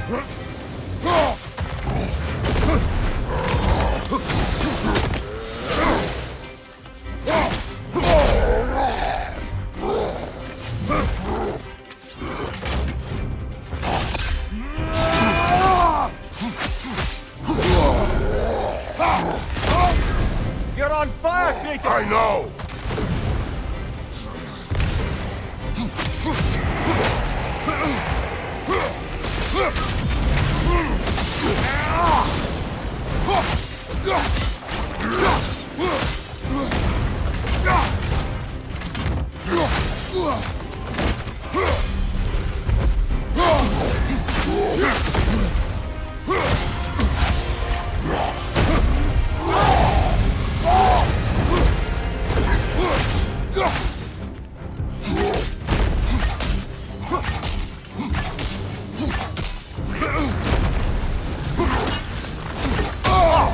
You're on fire, Peter! I know!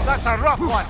That's a rough one!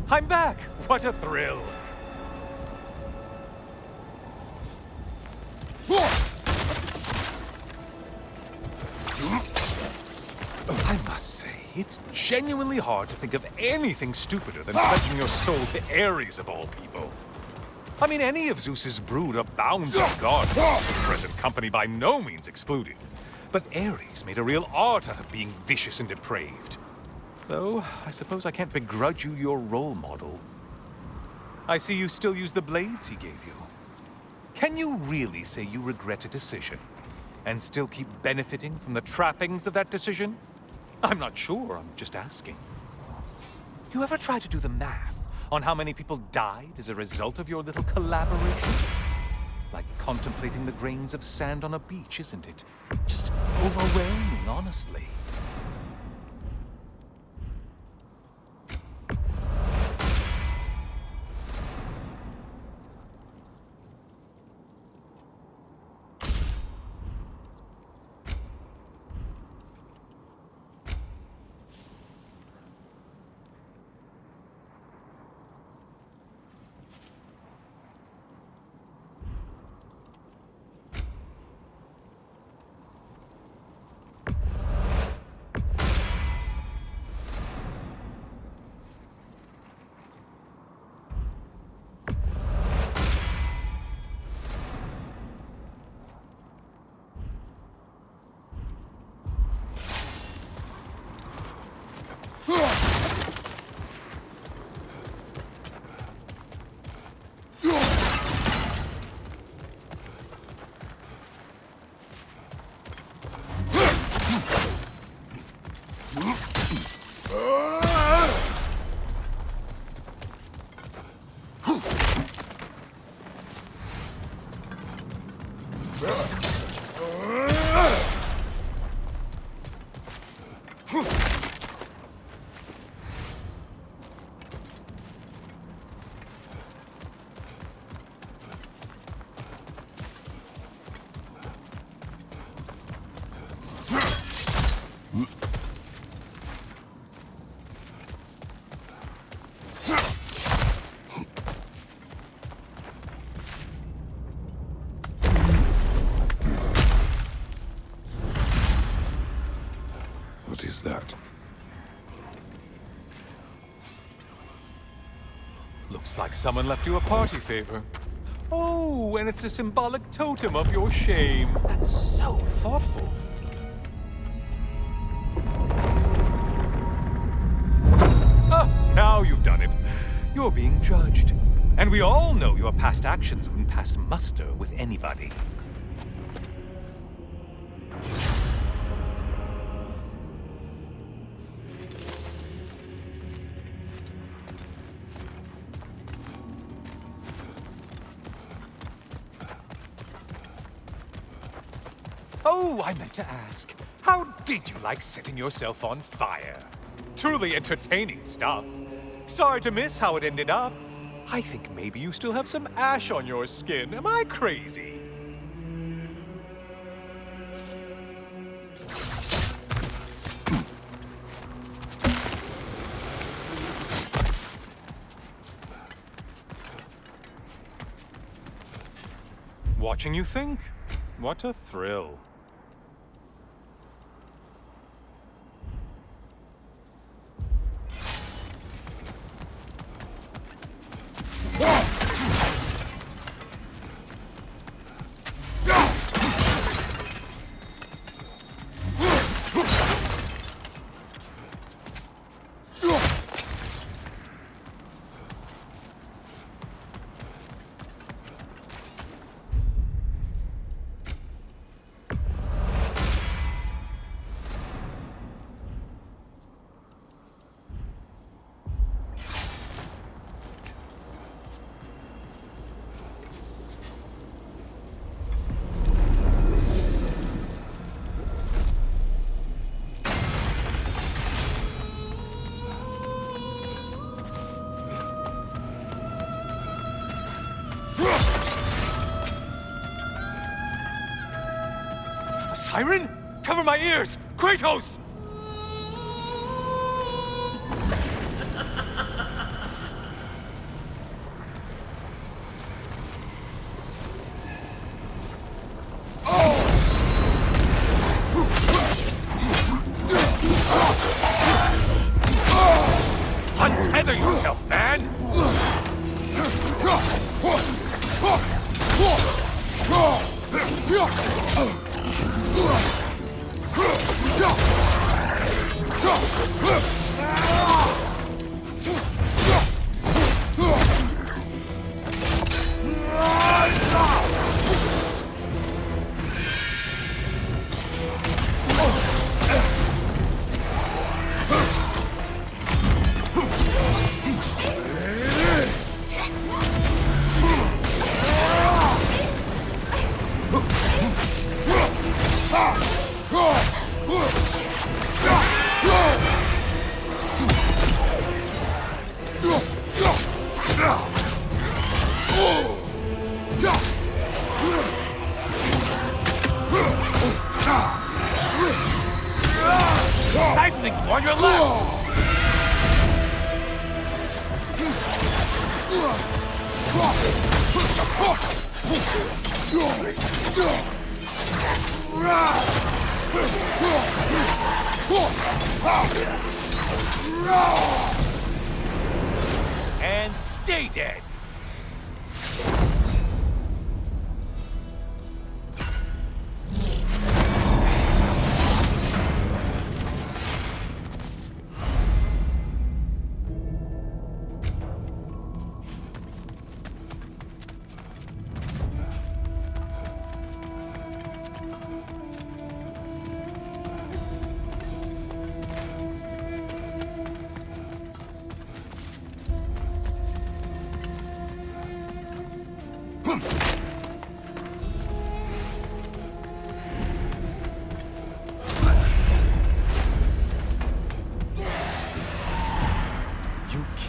I'm back! What a thrill! I must say, it's genuinely hard to think of anything stupider than pledging your soul to Ares of all people. I mean, any of Zeus's brood are bound to God, present company by no means excluded. But Ares made a real art out of being vicious and depraved. Though, I suppose I can't begrudge you your role model. I see you still use the blades he gave you. Can you really say you regret a decision, and still keep benefiting from the trappings of that decision? I'm not sure, I'm just asking. You ever try to do the math on how many people died as a result of your little collaboration? Like contemplating the grains of sand on a beach, isn't it? Just overwhelming, honestly. What is that? Looks like someone left you a party favor. Oh, and it's a symbolic totem of your shame. That's so thoughtful. Ah, now you've done it. You're being judged. And we all know your past actions wouldn't pass muster with anybody. Oh, I meant to ask, how did you like setting yourself on fire? Truly entertaining stuff. Sorry to miss how it ended up. I think maybe you still have some ash on your skin. Am I crazy? Watching you think? What a thrill. Siren? Cover my ears! Kratos! Untether yourself, man! Stifling on your left! And stay dead!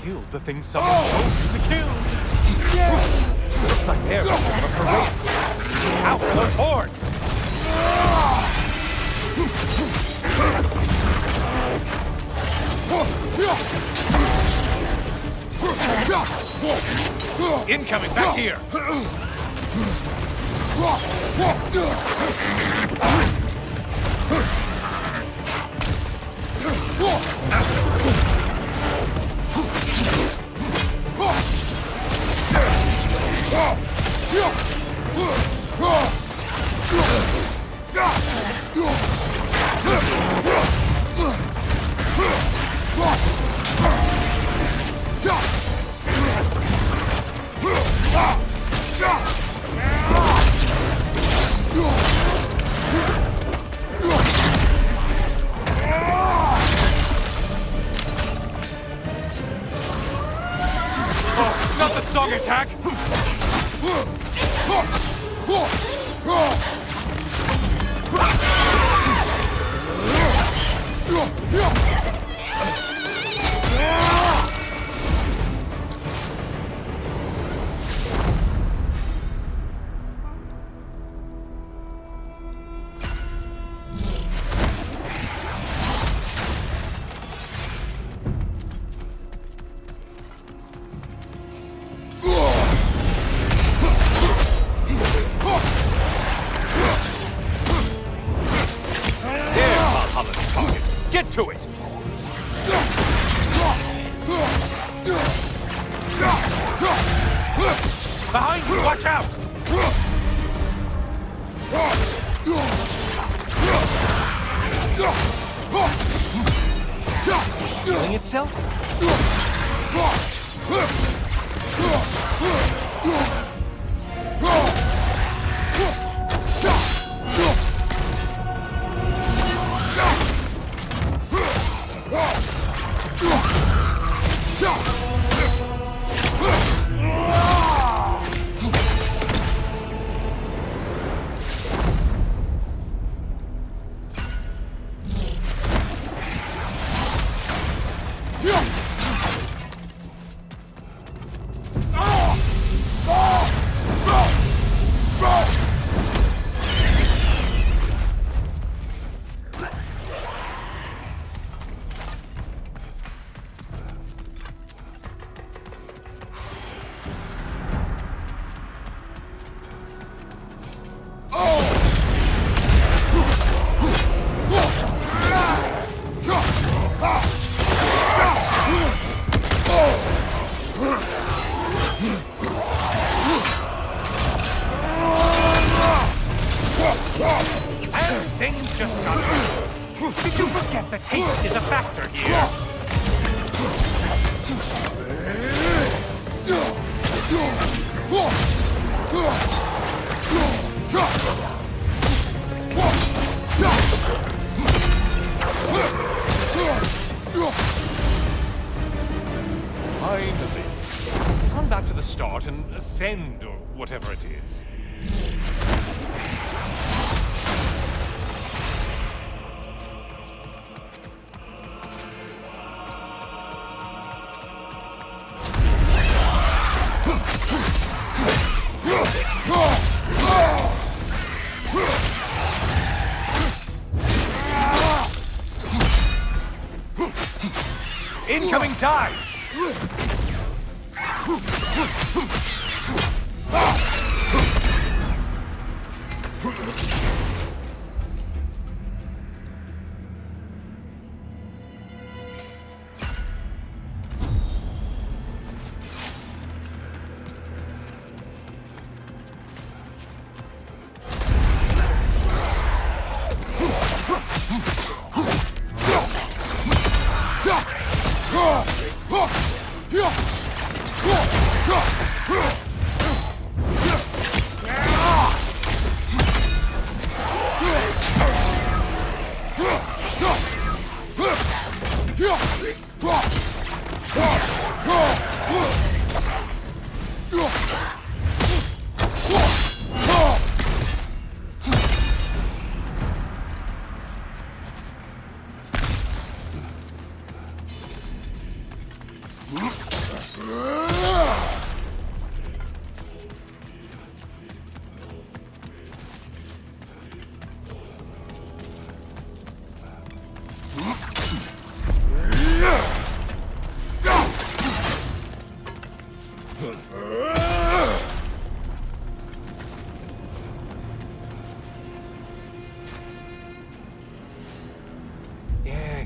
Killed the thing someone told you to kill! Yeah! Looks like they're going to parade. Out for those horns! Incoming, back here! Oh, not the song attack! Valhalla's target. Get to it! Behind you, watch out! Healing itself? And things just got better. Did you forget that taste is a factor here? Finally. Run back to the start and ascend, or whatever it is. Incoming tide!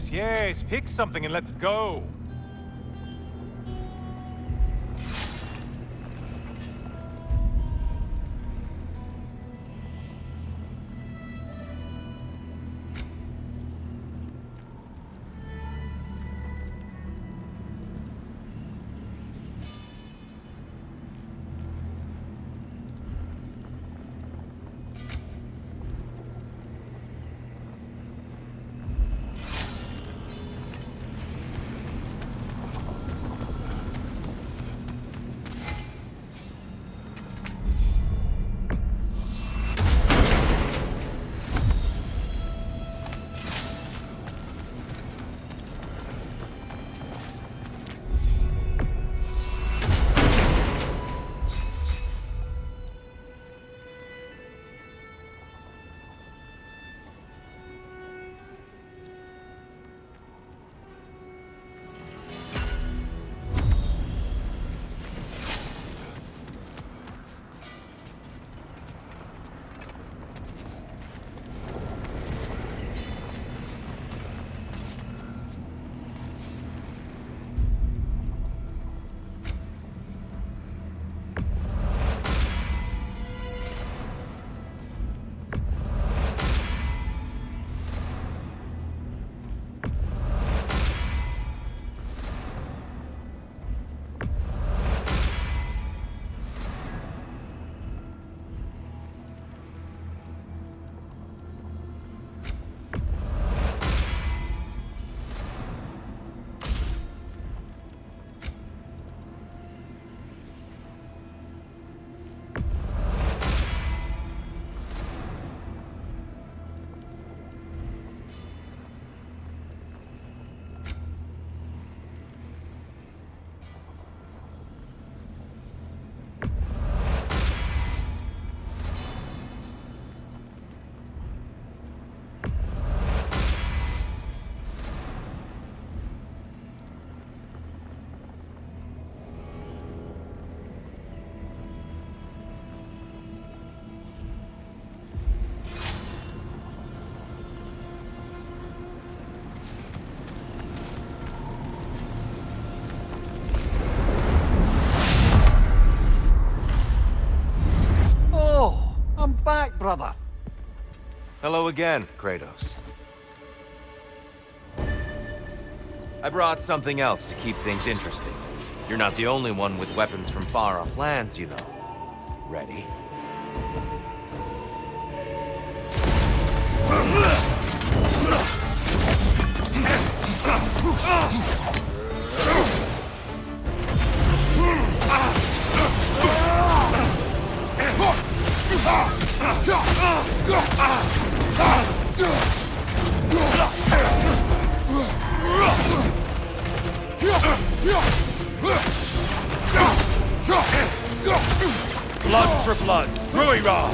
Yes, yes, pick something and let's go. Back, brother. Hello again, Kratos. I brought something else to keep things interesting. You're not the only one with weapons from far-off lands, you know. Ready? Blood for blood, Ruira!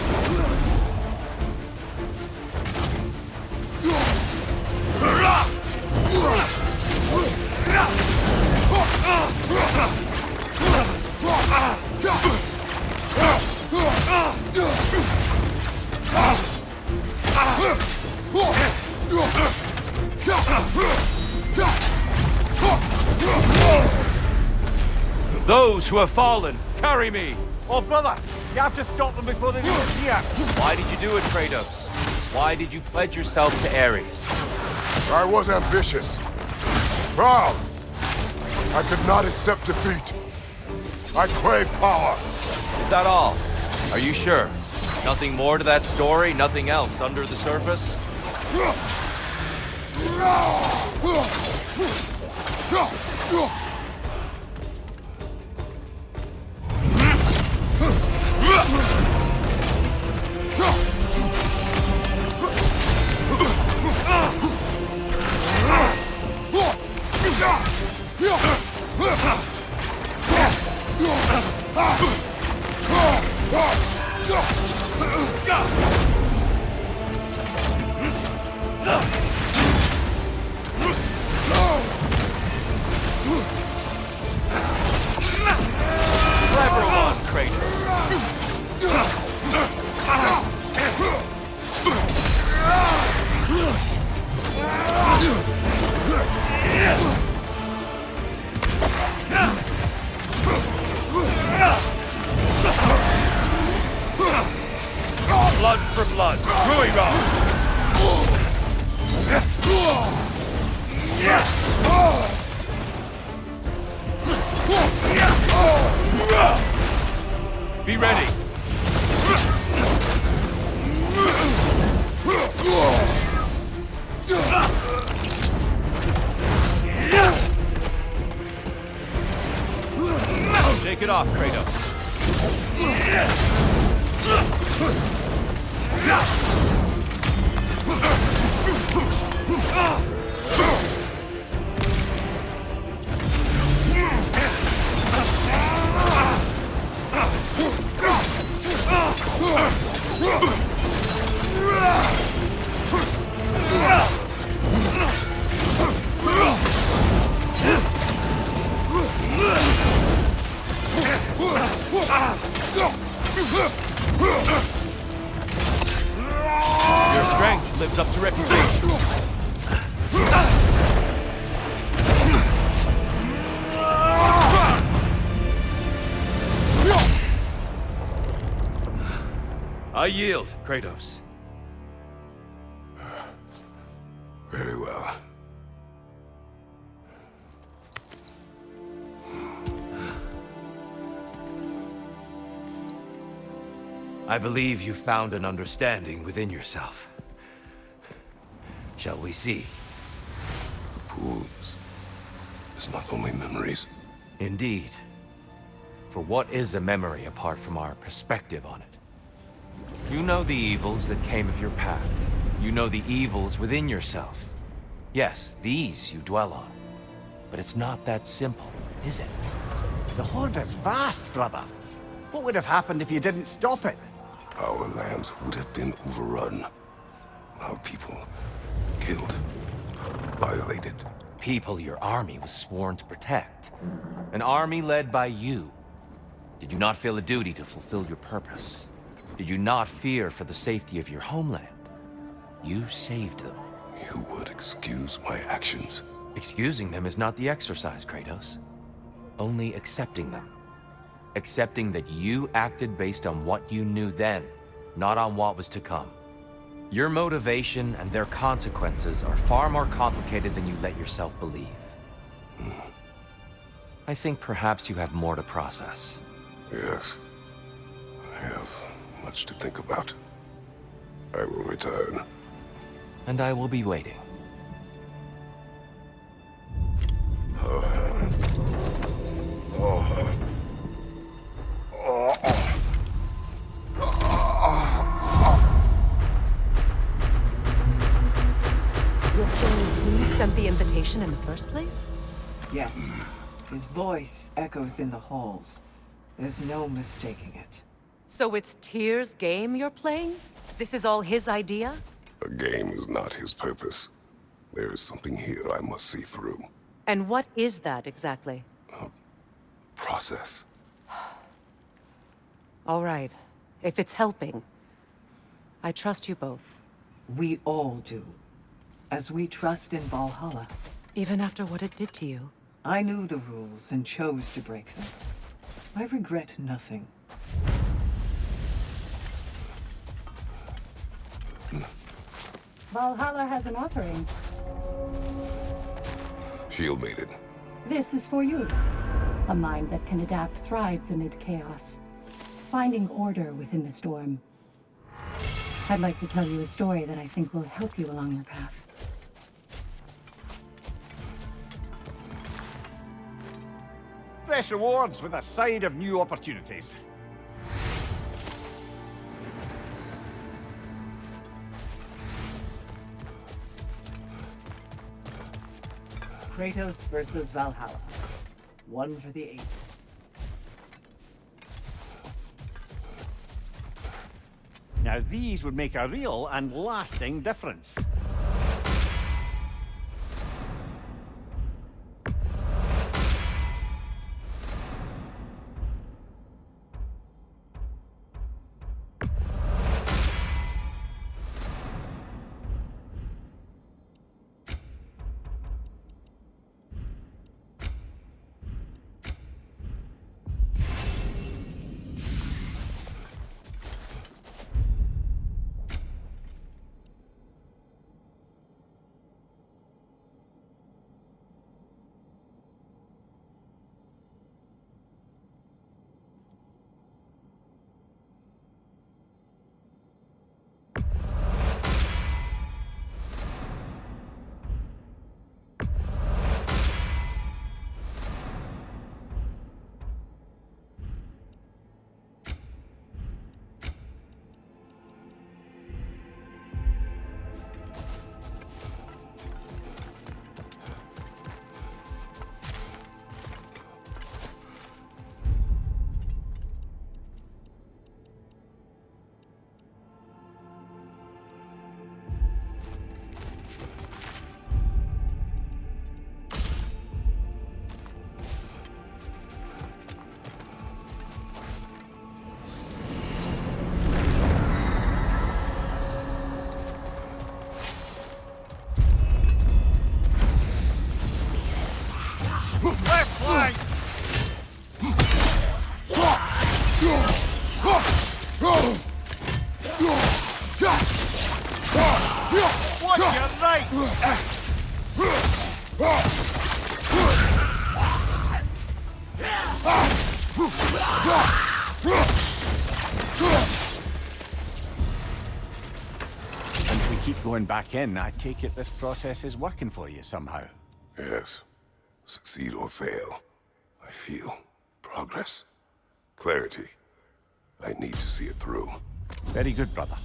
Those who have fallen, carry me! Oh, brother, you have to stop them before they reach here. Why did you do it, Kratos? Why did you pledge yourself to Ares? I was ambitious. Proud. I could not accept defeat. I crave power. Is that all? Are you sure? Nothing more to that story? Nothing else under the surface? Be ready. Shake it off, Kratos. Your strength lives up to reputation. I yield, Kratos. Very well. I believe you found an understanding within yourself. Shall we see? Fools. It's not only memories. Indeed. For what is a memory apart from our perspective on it? You know the evils that came of your path. You know the evils within yourself. Yes, these you dwell on. But it's not that simple, is it? The Horde is vast, brother. What would have happened if you didn't stop it? Our lands would have been overrun. Our people killed, violated. People your army was sworn to protect. An army led by you. Did you not feel a duty to fulfill your purpose? Did you not fear for the safety of your homeland? You saved them. You would excuse my actions. Excusing them is not the exercise, Kratos. Only accepting them. Accepting that you acted based on what you knew then, not on what was to come. Your motivation and their consequences are far more complicated than you let yourself believe. I think perhaps you have more to process. Yes. I have much to think about. I will return. And I will be waiting. You're saying he sent the invitation in the first place? Yes. His voice echoes in the halls. There's no mistaking it. So it's Tyr's game you're playing? This is all his idea? A game is not his purpose. There is something here I must see through. And what is that exactly? Process. All right. If it's helping, I trust you both. We all do. As we trust in Valhalla. Even after what it did to you. I knew the rules and chose to break them. I regret nothing. Valhalla has an offering. Shield maiden. This is for you. A mind that can adapt thrives amid chaos, finding order within the storm. I'd like to tell you a story that I think will help you along your path. Fresh rewards with a side of new opportunities. Kratos versus Valhalla. One for the ages. Now these would make a real and lasting difference. going back in, I take it this process is working for you somehow. Yes. Succeed or fail, I feel progress. Clarity. I need to see it through. Very good, brother.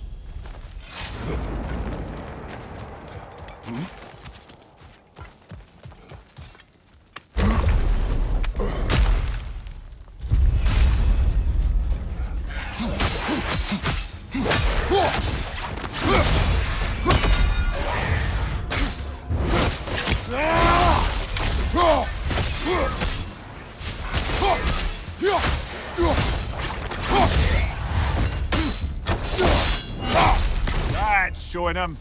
That's showing him.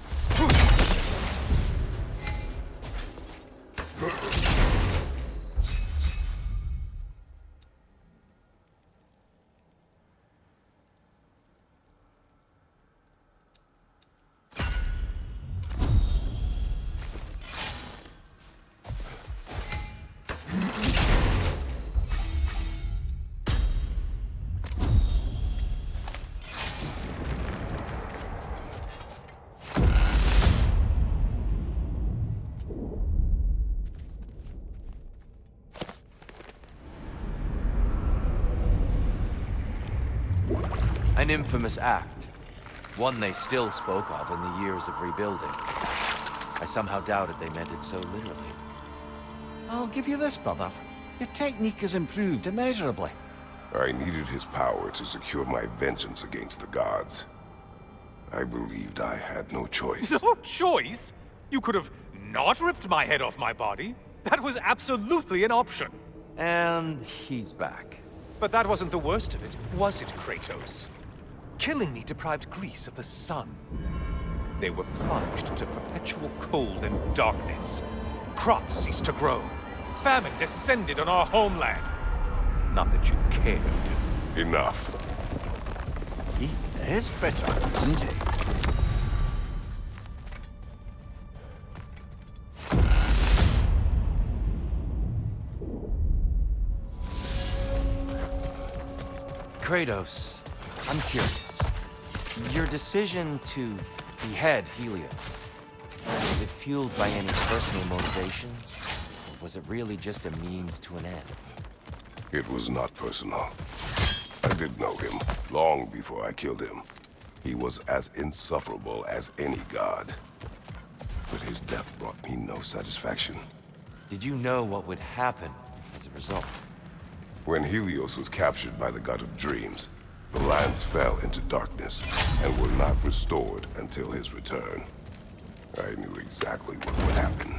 An infamous act. One they still spoke of in the years of rebuilding. I somehow doubted they meant it so literally. I'll give you this, brother. Your technique has improved immeasurably. I needed his power to secure my vengeance against the gods. I believed I had no choice. No choice? You could have not ripped my head off my body. That was absolutely an option. And he's back. But that wasn't the worst of it, was it, Kratos? Killing me deprived Greece of the sun. They were plunged into perpetual cold and darkness. Crops ceased to grow. Famine descended on our homeland. Not that you cared. Enough. He is bitter, isn't he? Kratos, I'm curious. Your decision to behead Helios, was it fueled by any personal motivations? Or was it really just a means to an end? It was not personal. I did know him long before I killed him. He was as insufferable as any god. But his death brought me no satisfaction. Did you know what would happen as a result? When Helios was captured by the god of dreams, the lands fell into darkness and were not restored until his return. I knew exactly what would happen.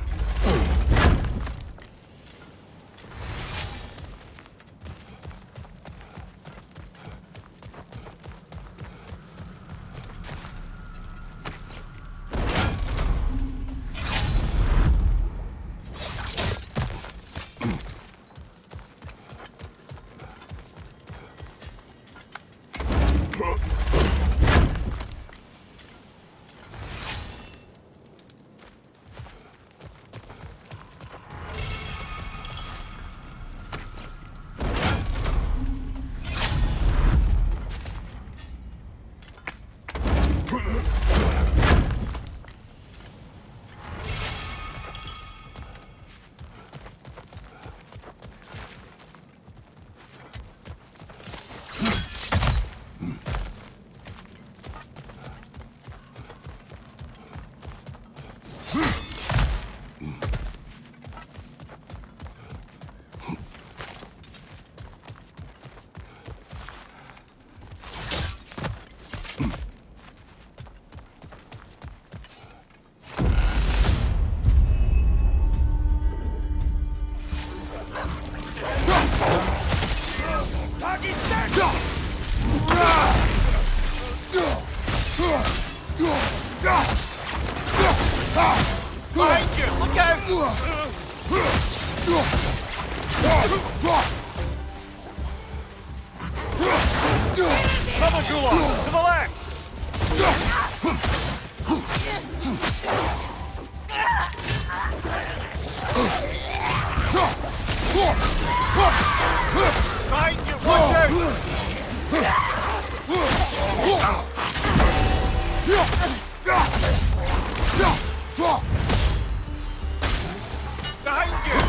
Behind you!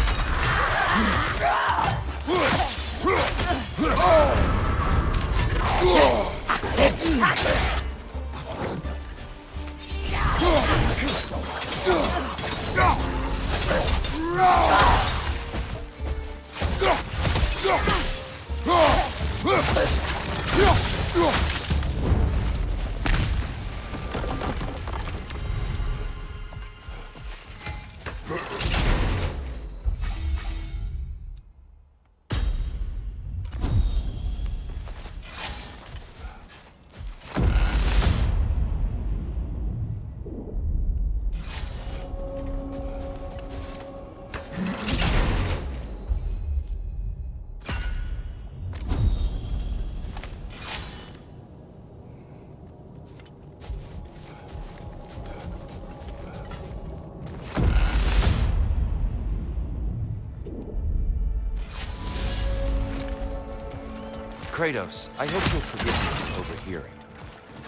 Kratos, I hope you'll forgive me for overhearing.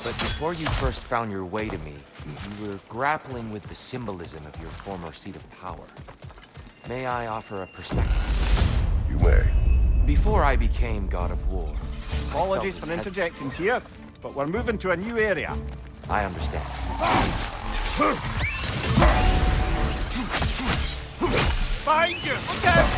But before you first found your way to me, you were grappling with the symbolism of your former seat of power. May I offer a perspective? You may. Before I became God of War... Apologies for interjecting here, but we're moving to a new area. I understand. Behind you! Look out!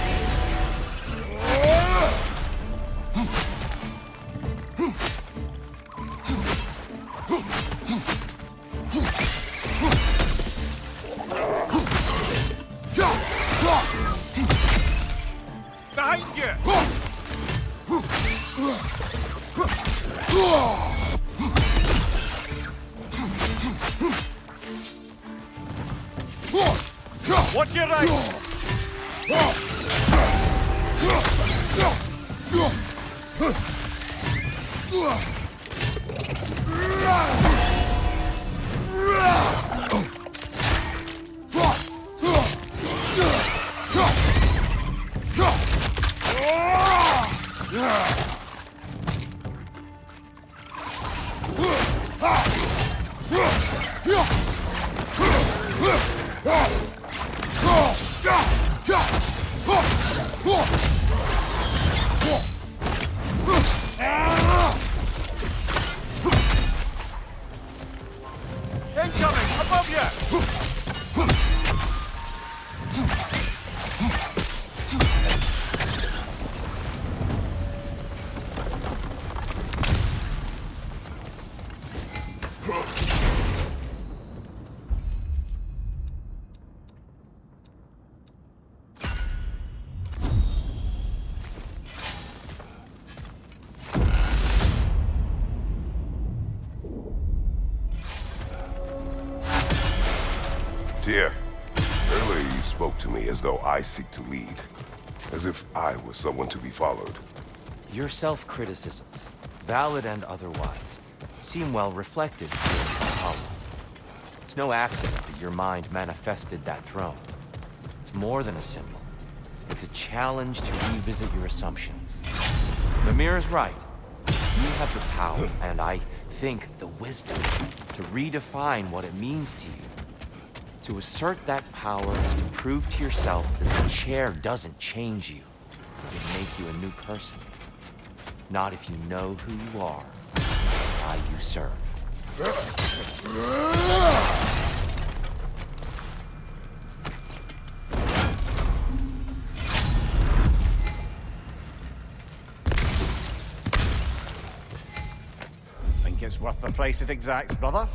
Behind you! Watch your right! Incoming! Above you! Dear, earlier you spoke to me as though I seek to lead. As if I were someone to be followed. Your self-criticisms, valid and otherwise, seem well reflected here in Valhalla. It's no accident that your mind manifested that throne. It's more than a symbol. It's a challenge to revisit your assumptions. Mimir is right. You have the power, and I think the wisdom, to redefine what it means to you. To assert that power is to prove to yourself that the chair doesn't change you. Does it make you a new person? Not if you know who you are, why you serve. Think it's worth the price it exacts, brother?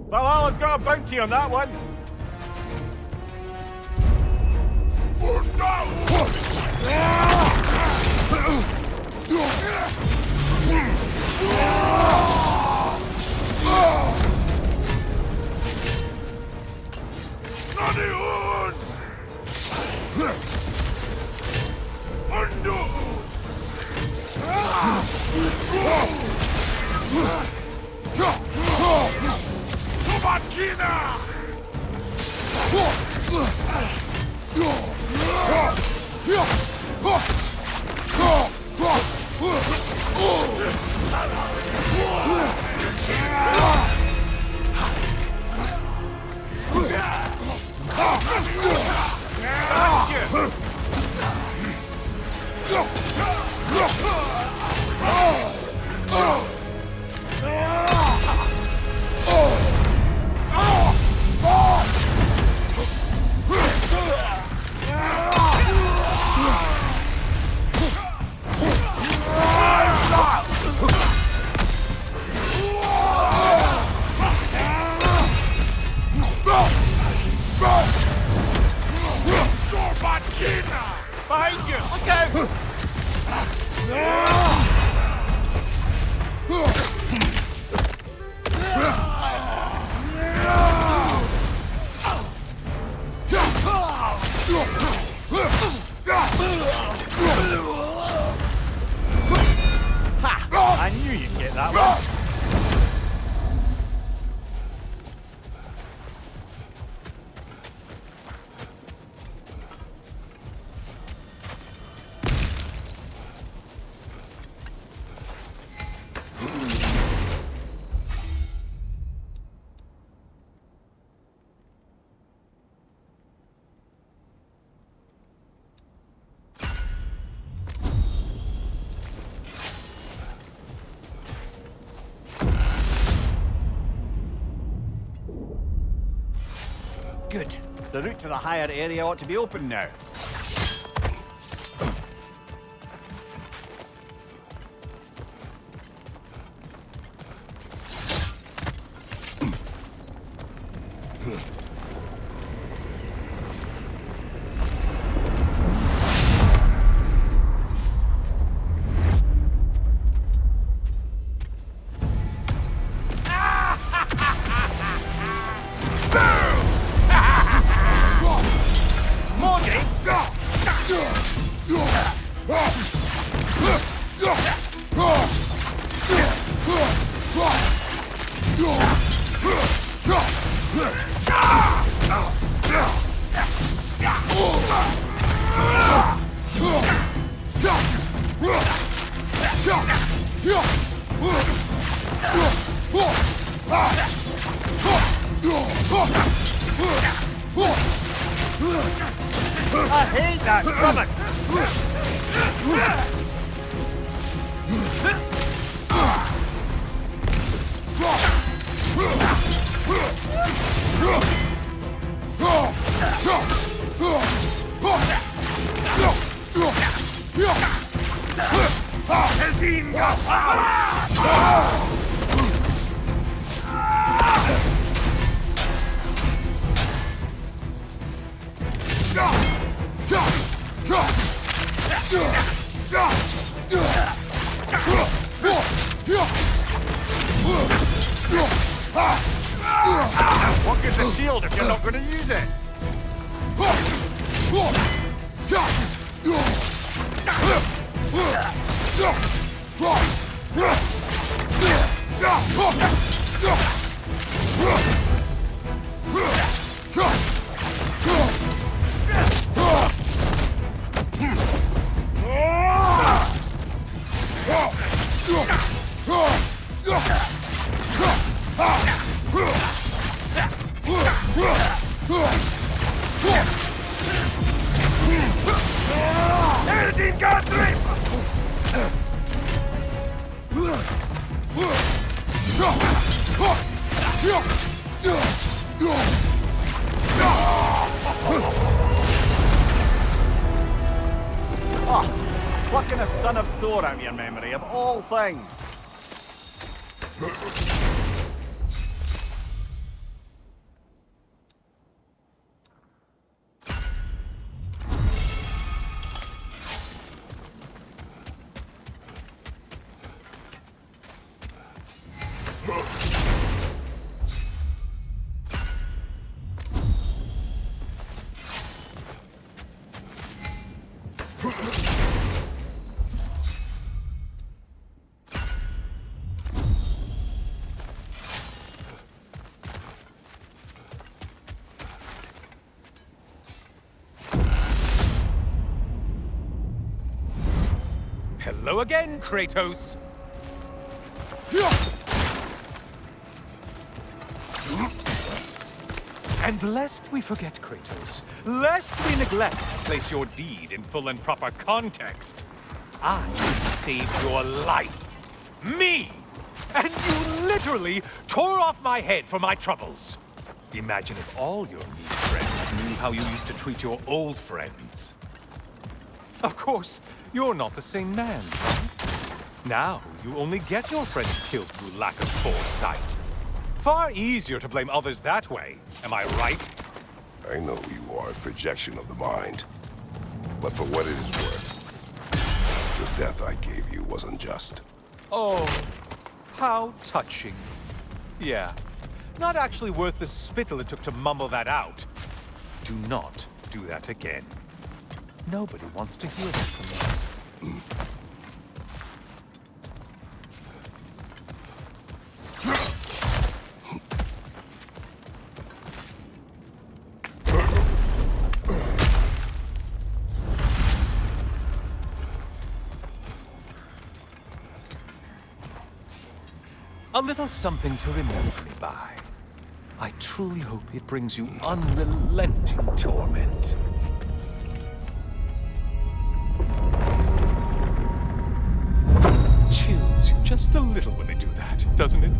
Valhalla's got a bounty on that one. Behind you! Look out! Ha! I knew you'd get that one. Good. The route to the higher area ought to be open now. I hate that stomach! What gives a shield if you're not going to use it? Oh, plucking a son of Thor out of your memory, of all things. Hello again, Kratos. And lest we forget, Kratos, lest we neglect to place your deed in full and proper context, I saved your life. Me! And you literally tore off my head for my troubles. Imagine if all your new friends knew how you used to treat your old friends. Of course, you're not the same man, right? Now, you only get your friends killed through lack of foresight. Far easier to blame others that way, am I right? I know you are a projection of the mind. But for what it is worth, the death I gave you was unjust. Oh, how touching. Yeah, not actually worth the spittle it took to mumble that out. Do not do that again. Nobody wants to hear that from you. A little something to remember me by. I truly hope it brings you unrelenting torment. Chills you just a little when they do that, doesn't it?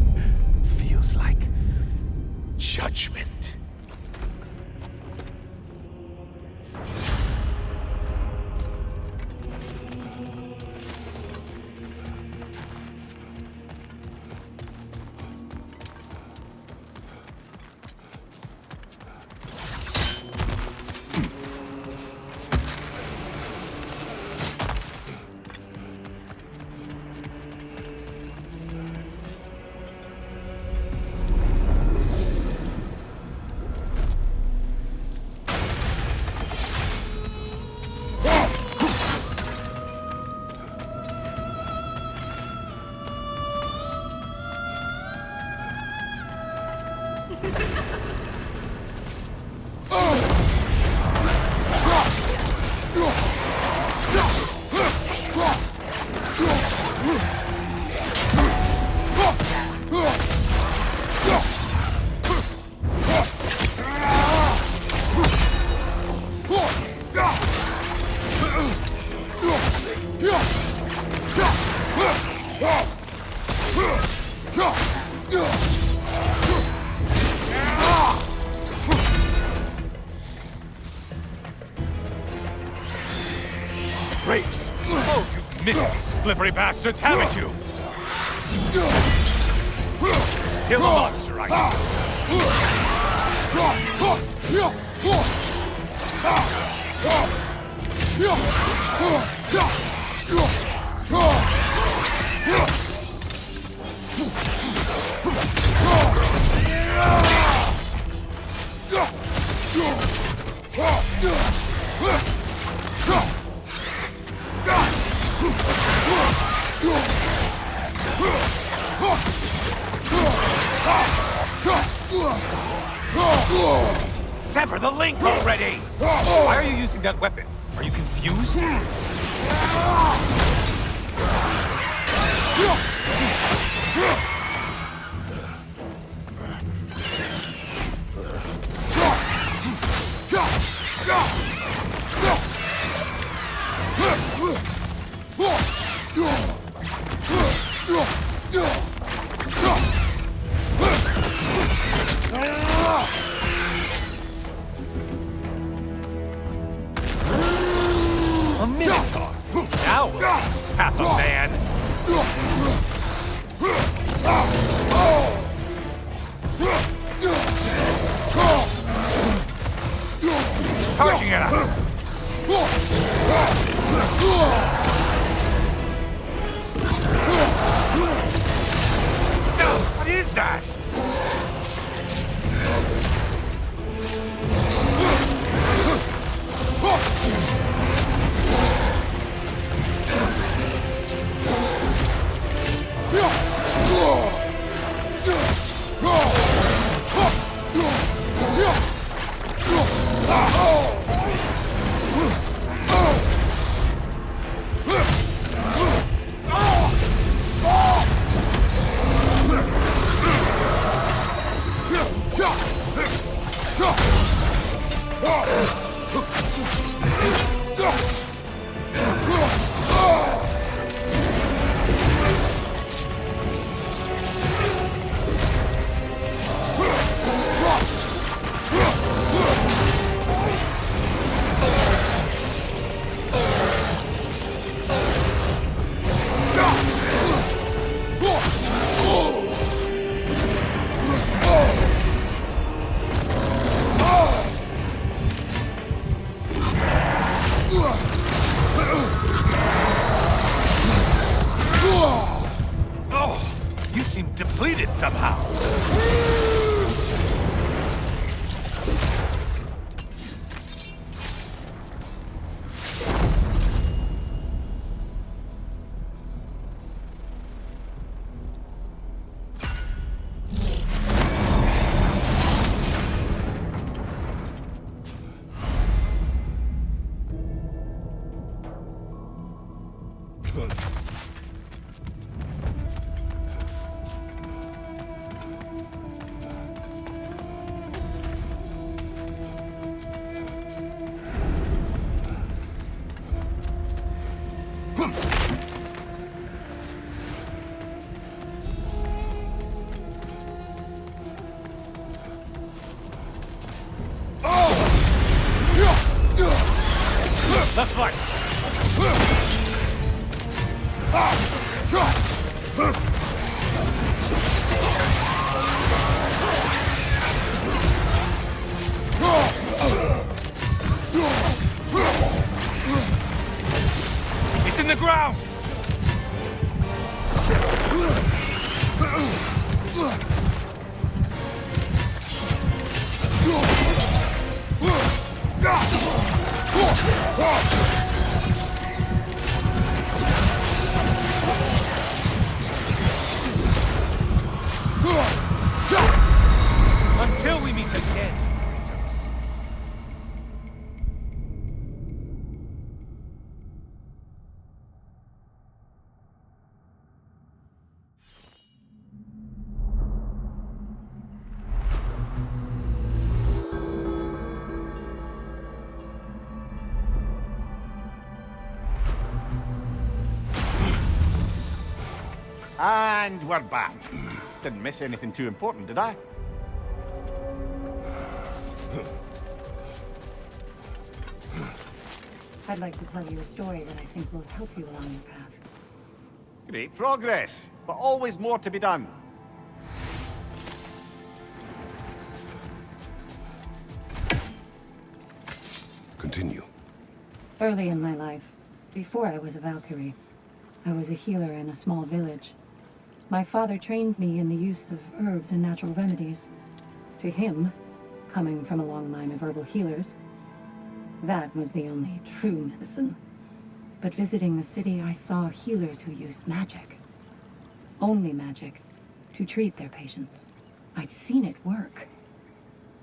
Feels like judgment. Grapes! Oh, you've missed these slippery bastards, haven't you? Still a monster, I Sever the link already! Why are you using that weapon? Are you confused? A minotaur! Now we'll see half a man! It's charging at us! What is that? one! It's in the ground! Until we meet again, Kratos. And we're back. Didn't miss anything too important, did I? I'd like to tell you a story that I think will help you along your path. Great progress, but always more to be done. Continue. Early in my life, before I was a Valkyrie, I was a healer in a small village. My father trained me in the use of herbs and natural remedies. To him, coming from a long line of herbal healers, that was the only true medicine. But visiting the city, I saw healers who used magic. Only magic, to treat their patients. I'd seen it work.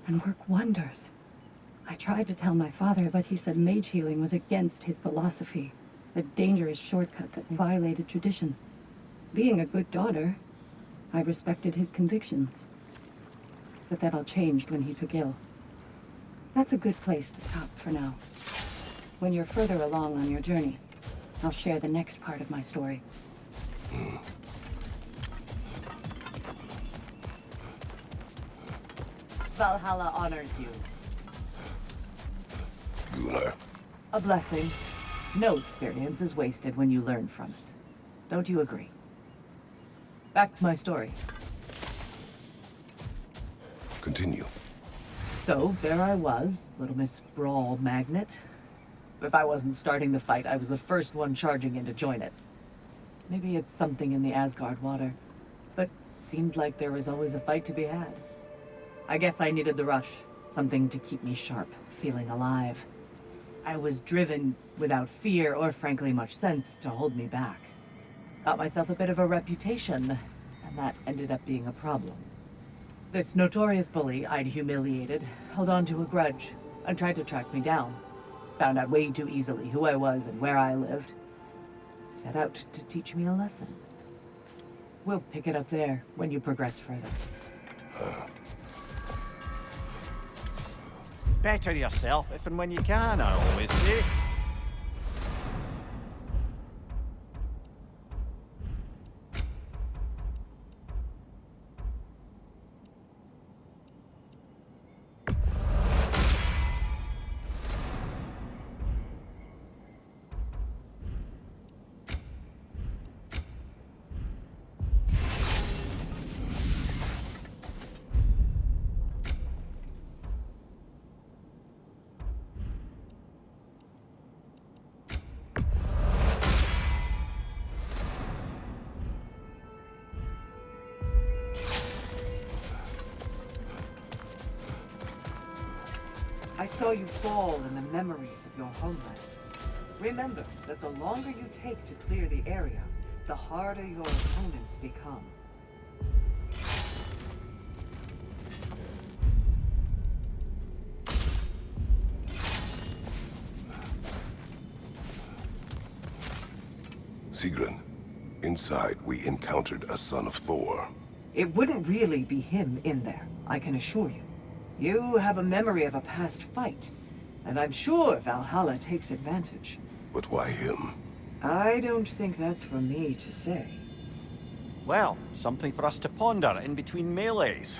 And work wonders. I tried to tell my father, but he said mage healing was against his philosophy. A dangerous shortcut that violated tradition. Being a good daughter, I respected his convictions. But that all changed when he took ill. That's a good place to stop for now. When you're further along on your journey, I'll share the next part of my story. Valhalla honors you. Gunnar. A blessing. No experience is wasted when you learn from it. Don't you agree? Back to my story. Continue. So, there I was, Little Miss Brawl Magnet. If I wasn't starting the fight, I was the first one charging in to join it. Maybe it's something in the Asgard water, but seemed like there was always a fight to be had. I guess I needed the rush, something to keep me sharp, feeling alive. I was driven, without fear or frankly much sense, to hold me back. Got myself a bit of a reputation, and that ended up being a problem. This notorious bully I'd humiliated held on to a grudge and tried to track me down. Found out way too easily who I was and where I lived. Set out to teach me a lesson. We'll pick it up there when you progress further. Better yourself if and when you can, I always say. I saw you fall in the memories of your homeland. Remember that the longer you take to clear the area, the harder your opponents become. Sigrun, inside we encountered a son of Thor. It wouldn't really be him in there, I can assure you. You have a memory of a past fight, and I'm sure Valhalla takes advantage. But why him? I don't think that's for me to say. Well, something for us to ponder in between melees.